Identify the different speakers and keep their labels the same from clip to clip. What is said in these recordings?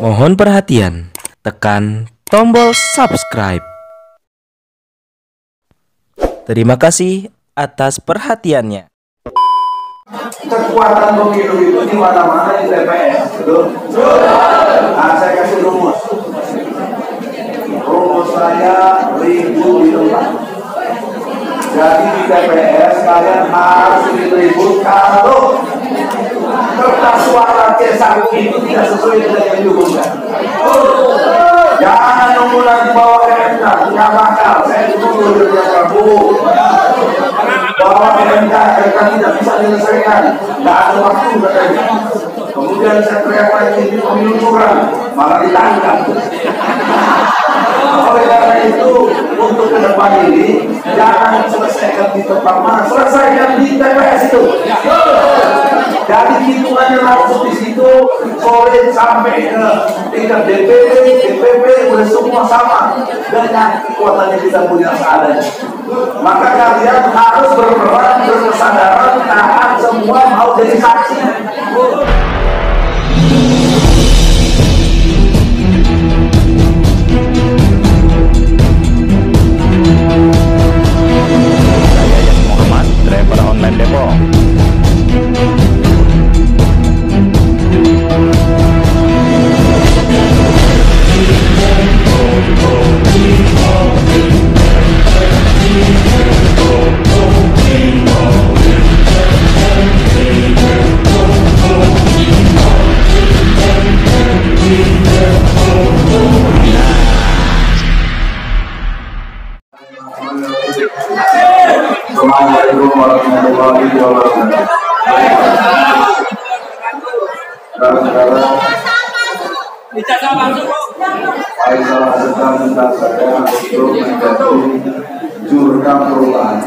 Speaker 1: Mohon perhatian, tekan tombol subscribe. Terima kasih atas perhatiannya.
Speaker 2: Kekuatan pemilu itu di mana-mana di TPS, betul? Nah, saya kasih rumus. Rumus saya 1000 di tempat. Jadi di TPS kalian harus 1000 kalau kertas suara C1 itu tidak sesuai dengan yang diumumkan. Jangan nunggu lagi bawa ke MK, tidak bakal. Saya tunggu dari Prabowo. Bawa ke MK tidak bisa diselesaikan, tidak ada waktu katanya. Kemudian saya teriak lagi di pemilu curang, malah ditangkap. Oleh karena itu, untuk ke depan ini jangan selesaikan di tempat mana, selesaikan di TPS itu. Jadi hitungannya langsung di situ, solid sampai ke tingkat DPD, DPP, udah semua sama dengan kekuatannya kita punya seadanya. Maka kalian harus berperan, berkesadaran, tahan semua mau jadi saksi.
Speaker 3: Saya Yas Muhammad, driver online Depok.
Speaker 2: Assalamualaikum warahmatullahi wabarakatuh. Saudara-saudara, saya sedang minta saya untuk menjadi jurkam perubahan.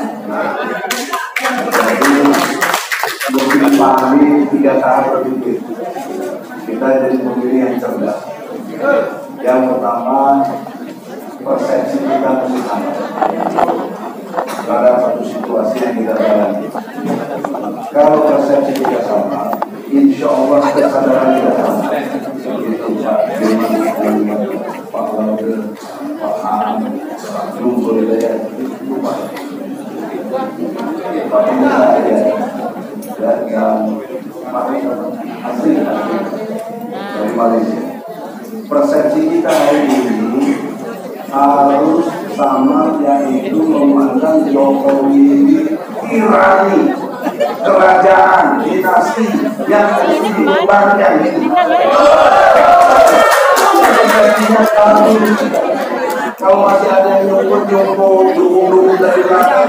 Speaker 2: Jadi untuk dipahami 3 tahap berpikir. Kita jadi pemilih yang cerdas. Yang pertama, persepsi kita mesti sama pada satu situasi yang kita jalani. Kalau persepsi kita sama, insya Allah kesadaran kita sama. Itu Pak Jumadi, Pak Laude, Pak Ham, Jumbo Hidayat, itu Pak. Tapi saya dan asli dari Malaysia. Persepsi kita hari ini harus sama, yaitu memandang Jokowi ini tirani, kerajaan, dinasti yang harus dibubarkan. Kalau masih ada yang nyumput dukung dari belakang,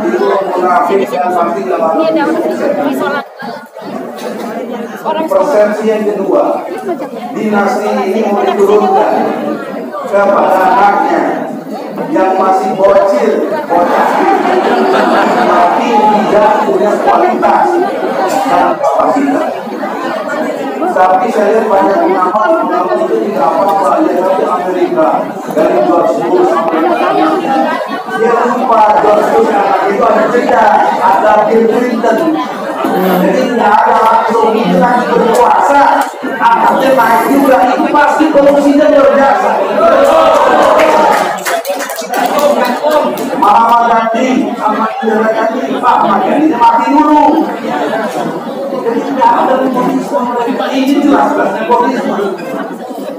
Speaker 2: itu munafik dan pasti nggak bakal. Persepsi yang kedua, dinasti ini mau diturunkan kepada anaknya yang masih bocil, tapi tidak punya kualitas dan kapasitas. Tapi saya lihat banyak nama itu tidak apa-apa, ya dari Amerika, dari George Bush. Dia lupa George Bush anak itu ada jeda, ada Bill Clinton. Jadi tidak ada langsung itu nanti berkuasa, anaknya naik juga, itu pasti korupsinya luar biasa. Muhammad Gandhi sama Indira Gandhi, Pak Ahmad Gandhi mati dulu. Jadi tidak ada nepotisme, ini jelas nepotisme.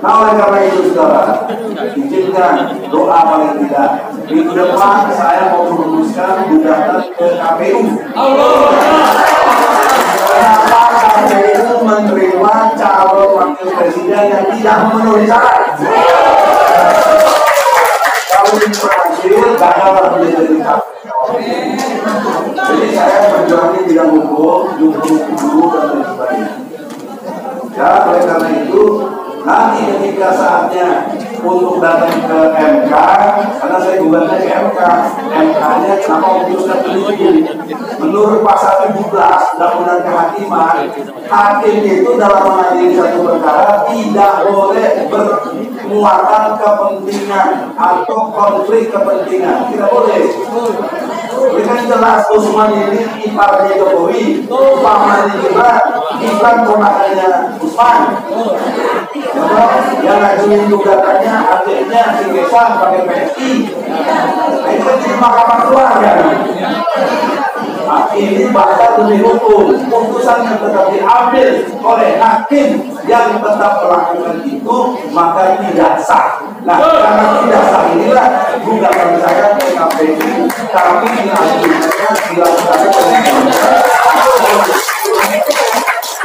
Speaker 2: Nah, oleh karena itu saudara, izinkan doa paling tidak minggu depan saya mau merumuskan gugatan ke KPU. Kenapa KPU menerima calon wakil presiden yang tidak memenuhi syarat? Kalau ini berhasil, gagal menjadi KPU. Jadi saya berjuang di bidang hukum, guru dan lain sebagainya. Ya, oleh karena itu nanti ketika saatnya untuk datang ke MK, karena saya gugatnya ke MK, MK-nya kenapa memutuskan begitu? Menurut pasal 17 Undang-Undang Kehakiman, hakim itu dalam mengadili satu perkara tidak boleh bermuatan kepentingan atau konflik kepentingan, tidak boleh. Ini kan jelas Usman ini iparnya Jokowi, pamannya juga, bukan ponakannya Usman. yang gugatannya adiknya si Besan pakai PSI. Nah, itu di mahkamah keluarga. Nah, ini bahasa demi hukum. Putusan yang tetap diambil oleh hakim yang tetap melakukan itu maka tidak sah. Nah, karena tidak sah inilah gugatan saya ke KPU. Kami dilakukan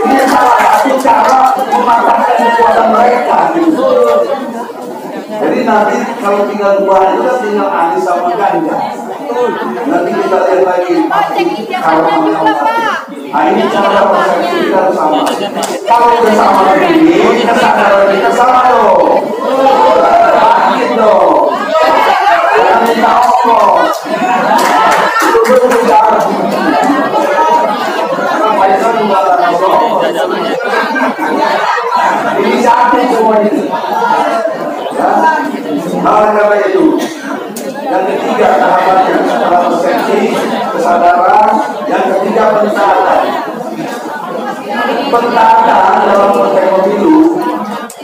Speaker 2: ini salah satu cara mematahkan kekuatan mereka. Jadi nanti kalau tinggal dua itu kan tinggal Anies sama Ganjar. Nanti kita lihat lagi kalau nah ini cara persepsi kita sama. Kalau bersama begini, kesadaran kita sama dong. Bangkit dong. Jangan minta ongkos. Itu betul cara. Ini satu semua itu. Ya. Oleh karena itu, yang ketiga tahapannya setelah persepsi, kesadaran, yang ketiga pentaatan. Pentaatan dalam konteks pemilu,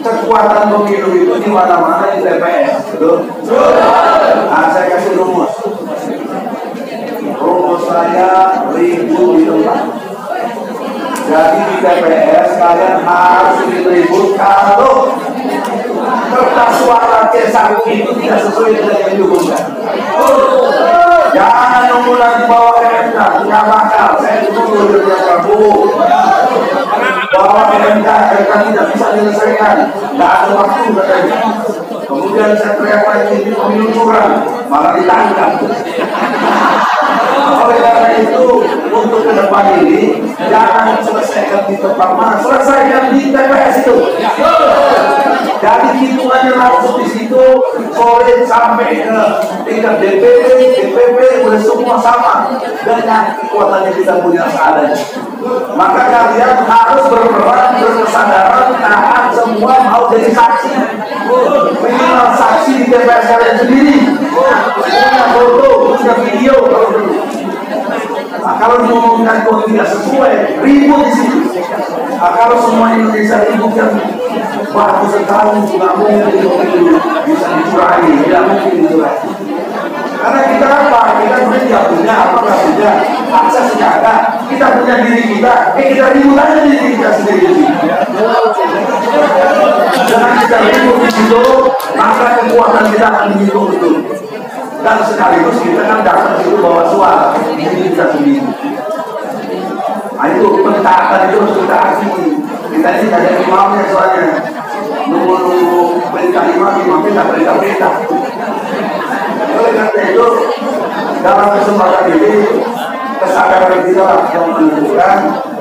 Speaker 2: kekuatan pemilu itu di mana-mana di TPS, betul? Nah, saya kasih rumus. Rumus saya 1000 di tempat. Jadi di TPS kalian harus ribut kalau kertas suara C1 itu tidak sesuai dengan yang diumumkan. Jangan nunggu lagi bawa MK, tidak bakal. Saya tunggu dari Prabowo. Bawa MK tidak bisa diselesaikan, tidak ada waktu katanya. Kemudian saya teriak lagi di pemilu curang, malah ditangkap. Oleh karena itu, untuk ke depan ini jangan selesaikan di tempat mana, selesaikan di TPS itu. Jadi hitungannya langsung di situ, solid sampai ke tingkat DPP, DPP, udah semua sama dengan kekuatannya kita punya seadanya. Maka kalian harus berperan, berkesadaran, tahan semua mau jadi saksi. Minimal saksi di TPS kalian sendiri, punya foto, punya video kalau perlu. Nah, kalau diumumkan kok tidak sesuai, ribut di situ. Nah, kalau semua Indonesia ribut kan bagus sekali, nggak mungkin bisa dicurangi, tidak mungkin dicurangi. Karena kita apa? Kita tidak punya apa nggak punya akses senjata, kita punya diri kita, kita ribut aja diri kita sendiri. Jangan kita ribut di situ, maka kekuatan kita akan dihitung betul. Dan sekaligus kita kan datang itu bawa suara jadi kita sendiri. Nah itu pentaatan itu harus kita akui. Kita ini ada imamnya soalnya nunggu perintah imam kita perintah. Oleh karena itu dalam kesempatan ini kesadaran kita yang menentukan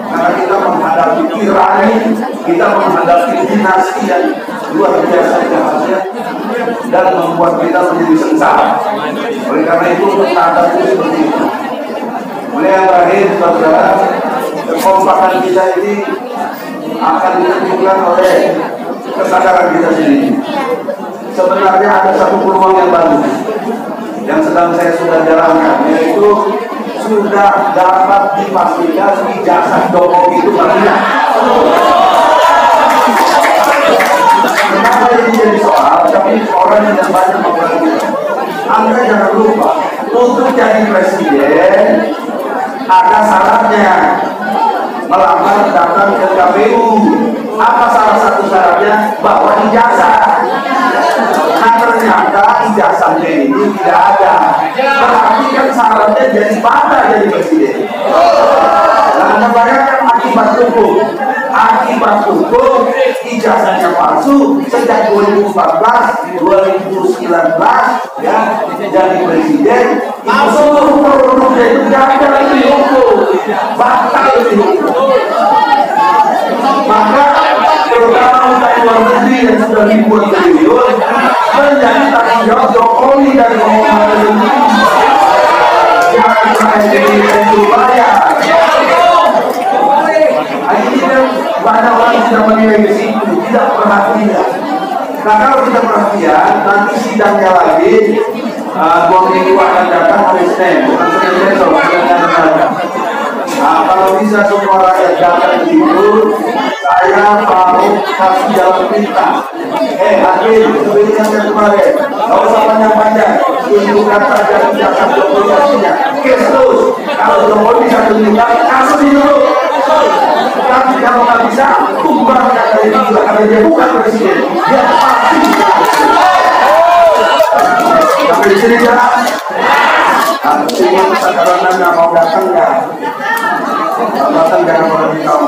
Speaker 2: karena kita menghadapi tirani, kita menghadapi dinasti yang luar biasa jahatnya dan membuat kita menjadi sengsara. Oleh karena itu tanda itu seperti itu. Mulai yang terakhir, saudara, kekompakan kita ini akan ditentukan oleh kesadaran kita sendiri. Sebenarnya ada satu peluang yang baru yang sedang saya sudah jalankan, yaitu sudah dapat dipastikan ijazah Jokowi itu benar. Kenapa ini jadi soal? Tapi orang yang banyak memperhatikan. Anda jangan lupa, untuk jadi presiden ada syaratnya, melamar datang ke KPU. Apa salah satu syaratnya? Bawa ijazah. Nah ternyata ijazahnya ini tidak ada. Berarti kan syaratnya jadi batal jadi presiden. Nah Anda bayangkan akibat hukum. Akibat hukum ijazahnya palsu sejak 2014, 2019 ya jadi presiden. Seluruh produknya itu gagal di hukum, batal di hukum. Maka terutama untuk luar negeri yang sudah ribuan triliun menjadi tanggung jawab Jokowi dan Muhammad Indonesia. Jangan sampai jadi bayar. Ini kan banyak orang tidak menilai ke situ, tidak perhatian. Nah kalau kita perhatian, nanti sidangnya lagi 2 minggu akan datang hari Senin, bukan Senin besok, Senin akan datang. Nah kalau bisa semua rakyat datang di situ, Saya mau kasih jalan perintah. Hakim, seperti yang saya kemarin, nggak usah panjang-panjang, tunjukkan saja tindakan Jokowi aslinya. Kes terus, kalau Jokowi bisa tunjukkan, kasus ini dulu. Tapi kalau nggak bisa, bubarkan dari itu juga karena dia bukan presiden. Dia pasti bisa. Sampai di sini ya. Artinya sekarang nggak mau datang nggak? Datang jangan mau lebih tahu.